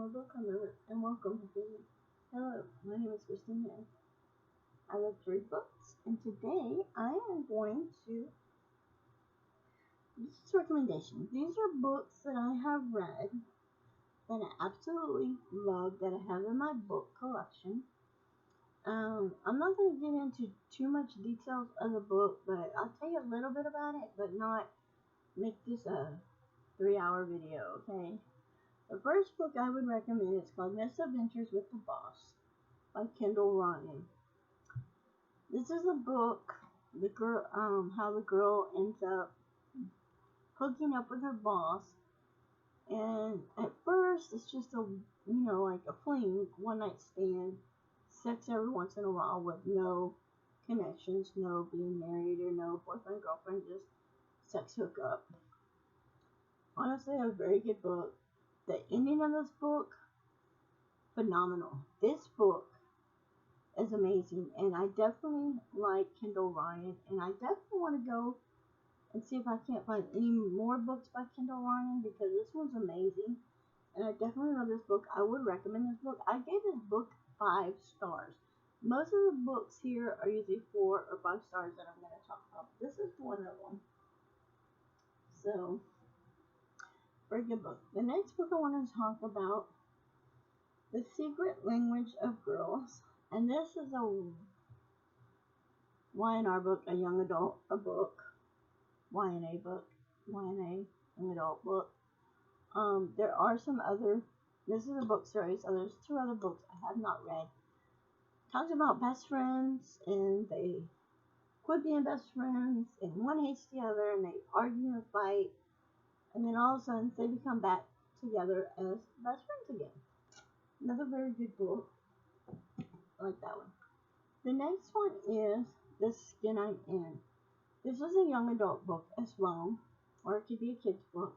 Hello, and welcome to me. Hello, my name is Christine May. I love to read books, and today I am going to. This is recommendations. These are books that I have read that I absolutely love that I have in my book collection. I'm not going to get into too much details of the book, but I'll tell you a little bit about it, but not make this a 3-hour video, okay? The first book I would recommend is called Misadventures with the Boss by Kendall Ryan. This is a book, how the girl ends up hooking up with her boss, and at first it's just like a fling, one night stand, sex every once in a while with no connections, no being married or no boyfriend, girlfriend, just sex hookup. Honestly, a very good book. The ending of this book, phenomenal. This book is amazing, and I definitely like Kendall Ryan, and I definitely want to go and see if I can't find any more books by Kendall Ryan, because this one's amazing, and I definitely love this book. I would recommend this book. I gave this book 5 stars. Most of the books here are usually 4 or 5 stars that I'm going to talk about. This is one of them. So, very good book. The next book I want to talk about, The Secret Language of Girls. And this is a YNR book, a young adult book, YNA book, YNA, young adult book. There are some other, this is a book series, so there's 2 other books I have not read. Talks about best friends, and they quit being best friends, and one hates the other, and they argue and fight, and then all of a sudden they become back together as best friends again. Another very good book. I like that one. The next one is The Skin I'm In. This is a young adult book as well, or it could be a kid's book.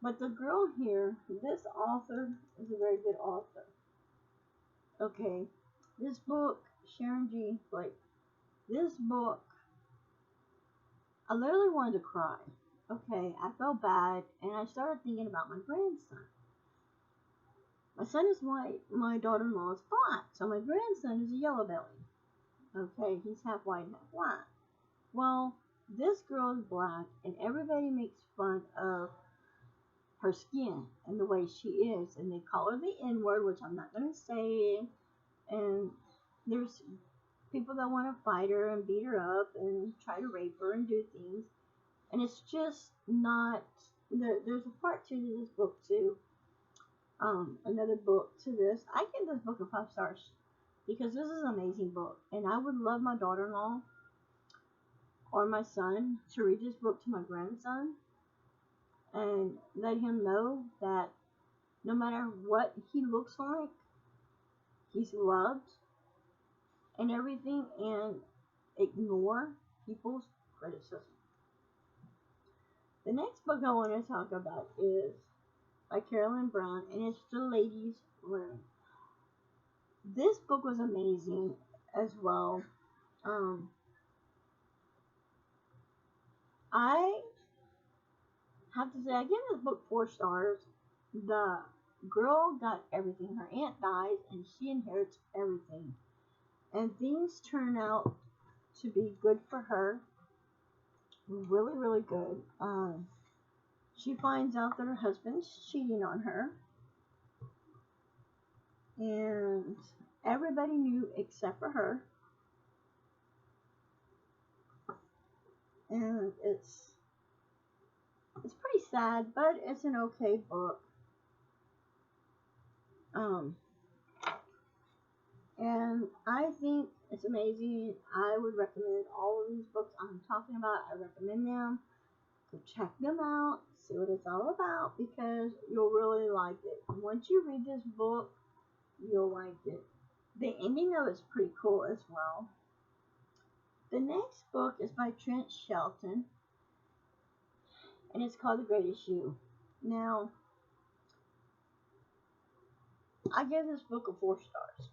But the girl here, this author is a very good author. Okay, this book, Sharon G. Blake, this book, I literally wanted to cry. Okay, I felt bad, and I started thinking about my grandson. My son is white, my daughter-in-law is black, so my grandson is a yellow belly. Okay, he's half white and half black. Well, this girl is black, and everybody makes fun of her skin and the way she is, and they call her the N-word, which I'm not going to say, and there's people that want to fight her and beat her up and try to rape her and do things, and it's just not, there's a part 2 to this book too, another book to this. I give this book a 5 stars, because this is an amazing book, and I would love my daughter-in-law or my son to read this book to my grandson and let him know that no matter what he looks like, he's loved and everything, and ignore people's criticism. The next book I want to talk about is by Carolyn Brown, and it's The Ladies' Room. This book was amazing as well. I have to say, I give this book 4 stars. The girl got everything. Her aunt dies, and she inherits everything. And things turn out to be good for her. Really, really good. She finds out that her husband's cheating on her. And everybody knew except for her. And it's pretty sad, but it's an okay book. And I think it's amazing. I would recommend all of these books I'm talking about. I recommend them. Go check them out. See what it's all about, because you'll really like it. Once you read this book, you'll like it. The ending of it's pretty cool as well. The next book is by Trent Shelton, and it's called The Greatest You. Now, I gave this book a 4 stars.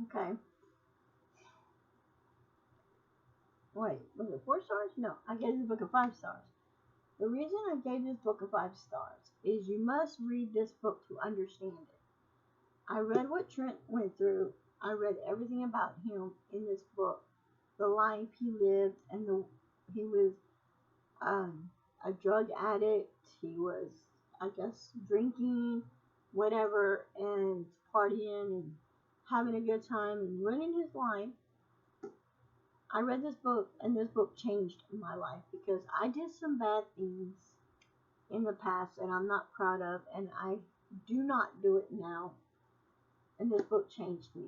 Okay. Wait, was it 4 stars? No, I gave this book a 5 stars. The reason I gave this book a 5 stars is you must read this book to understand it. I read what Trent went through. I read everything about him in this book. The life he lived, and he was um, a drug addict. He was, I guess, drinking, whatever, and partying and having a good time and running his life. I read this book, and this book changed my life because I did some bad things in the past that I'm not proud of, and I do not do it now. And this book changed me.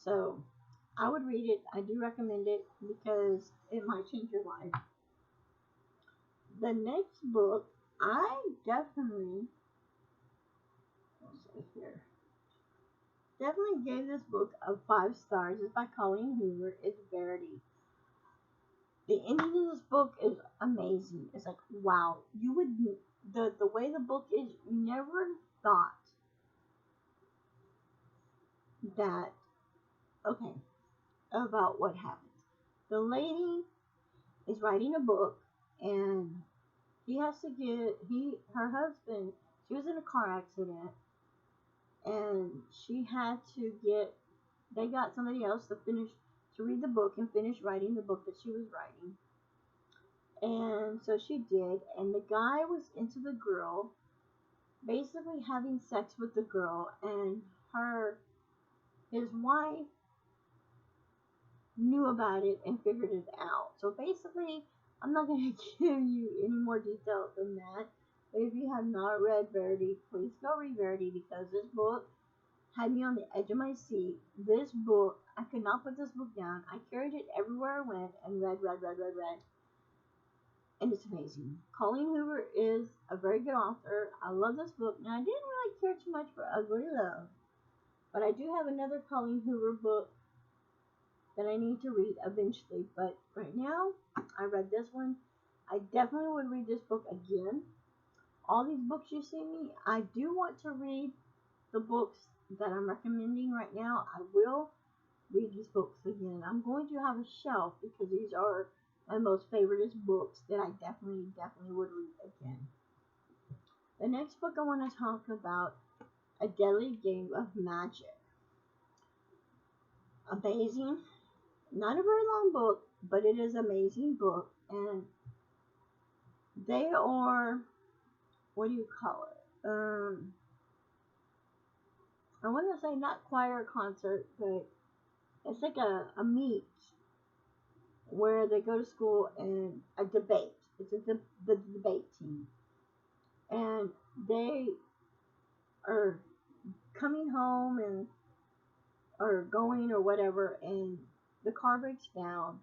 So I would read it. I do recommend it because it might change your life. The next book, I definitely, let's see here, definitely gave this book a 5 stars. It's by Colleen Hoover. It's Verity. The ending of this book is amazing. It's like, wow, you would, the way the book is, you never thought that, okay, about what happens. The lady is writing a book, and he has to get, her husband, she was in a car accident, and she had to get, they got somebody else to read the book and finish writing the book that she was writing. And so she did, and the guy was into the girl, basically having sex with the girl, and his wife knew about it and figured it out. So basically, I'm not going to give you any more detail than that. But if you have not read Verity, please go read Verity because this book had me on the edge of my seat. This book, I could not put this book down. I carried it everywhere I went and read. And it's amazing. Colleen Hoover is a very good author. I love this book. Now, I didn't really care too much for Ugly Love. But I do have another Colleen Hoover book that I need to read eventually. But right now, I read this one. I definitely would read this book again. All these books you see me, I do want to read the books that I'm recommending right now. I will read these books again. I'm going to have a shelf because these are my most favorite books that I definitely would read again. The next book I want to talk about, A Deadly Game of Magic. Amazing. Not a very long book, but it is an amazing book. And they are, what do you call it? I want to say not choir concert, but it's like a meet where they go to school and a debate. It's the debate team. And they are coming home and or going or whatever, and the car breaks down.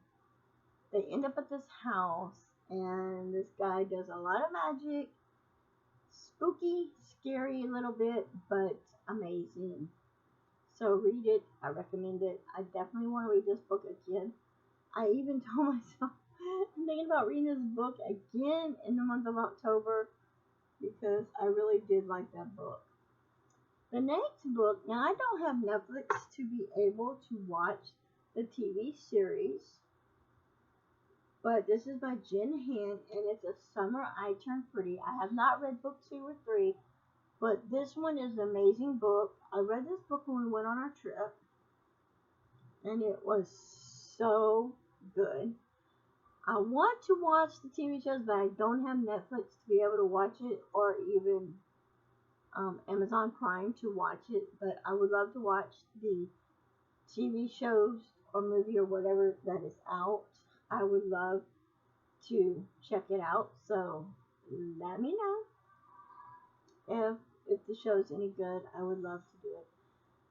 They end up at this house, and this guy does a lot of magic. Spooky, scary a little bit, but amazing. So read it. I recommend it. I definitely want to read this book again. I even told myself I'm thinking about reading this book again in the month of October because I really did like that book. The next book, now I don't have Netflix to be able to watch the TV series, but this is by Jen Han, and it's A Summer I Turned Pretty. I have not read book 2 or 3, but this one is an amazing book. I read this book when we went on our trip, and it was so good. I want to watch the TV shows, but I don't have Netflix to be able to watch it, or even Amazon Prime to watch it. But I would love to watch the TV shows or movie or whatever that is out. I would love to check it out. So let me know if the show's any good. I would love to do it.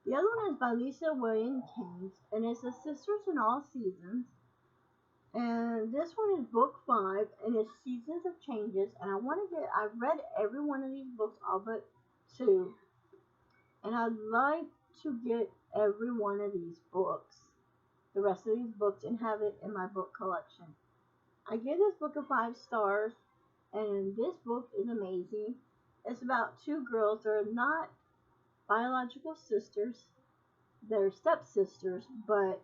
The other one is by Lisa William Keynes, and it's The Sisters in All Seasons. And this one is book 5, and it's Seasons of Changes. And I've read every one of these books, all but 2. And I'd like to get every one of these books, the rest of these books, and have it in my book collection. I give this book a 5 stars, and this book is amazing. It's about 2 girls. They're not biological sisters. They're stepsisters, but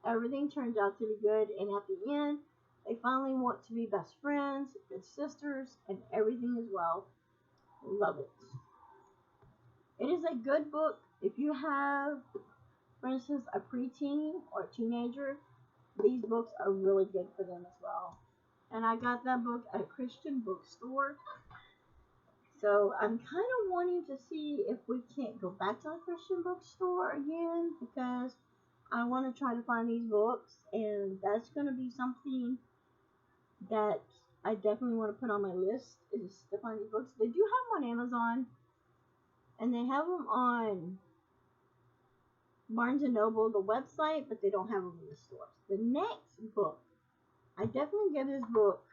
everything turns out to be good, and at the end, they finally want to be best friends, good sisters, and everything as well. Love it. It is a good book if you have, for instance, a preteen or a teenager. These books are really good for them as well. And I got that book at a Christian bookstore. So I'm kind of wanting to see if we can't go back to a Christian bookstore again, because I want to try to find these books, and that's going to be something that I definitely want to put on my list, is to find these books. They do have them on Amazon, and they have them on Barnes & Noble, the website, but they don't have them in the stores. The next book, I definitely give this book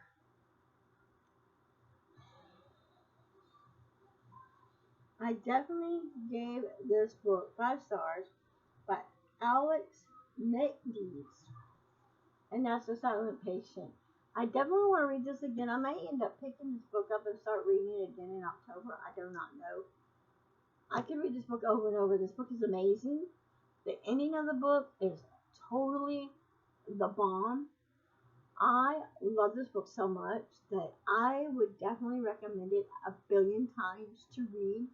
I definitely gave this book 5 stars by Alex McDees, and that's The Silent Patient. I definitely want to read this again. I may end up picking this book up and start reading it again in October. I do not know. I could read this book over and over. This book is amazing. The ending of the book is totally the bomb. I love this book so much that I would definitely recommend it a billion times to read,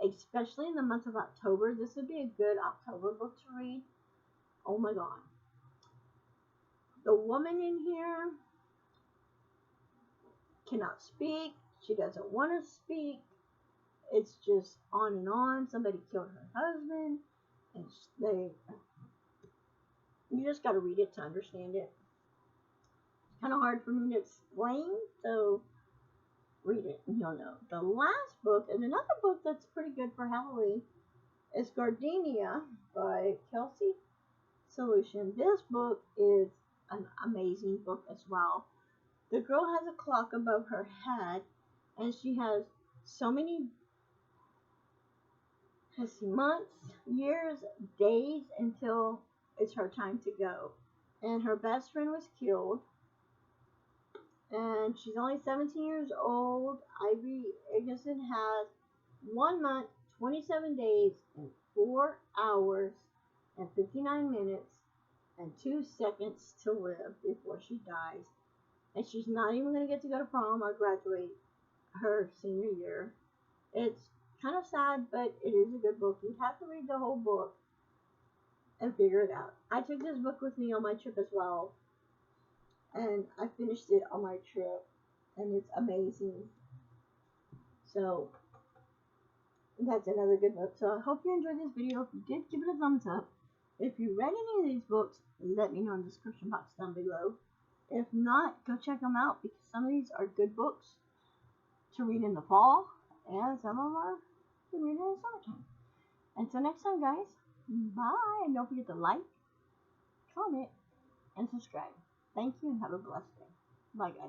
especially in the month of October. This would be a good October book to read. Oh my god. The woman in here cannot speak. She doesn't want to speak. It's just on and on. Somebody killed her husband, and you just got to read it to understand it. It's kind of hard for me to explain, so read it and you'll know. The last book is another book that's pretty good for Halloween. It's Gardenia by Kelsey Solution. This book is an amazing book as well. The girl has a clock above her head, and she has so many months, years, days until it's her time to go. And her best friend was killed, and she's only 17 years old. Ivy Ignason has 1 month, 27 days, and 4 hours, and 59 minutes, and 2 seconds to live before she dies. And she's not even going to get to go to prom or graduate her senior year. It's kind of sad, but it is a good book. You have to read the whole book and figure it out. I took this book with me on my trip as well, and I finished it on my trip, and it's amazing. So that's another good book. So I hope you enjoyed this video. If you did, give it a thumbs up. If you read any of these books, let me know in the description box down below. If not, go check them out, because some of these are good books to read in the fall, and some of them are to read in the summertime. Until next time, guys, bye, and don't forget to like, comment, and subscribe. Thank you, and have a blessed day. Bye, guys.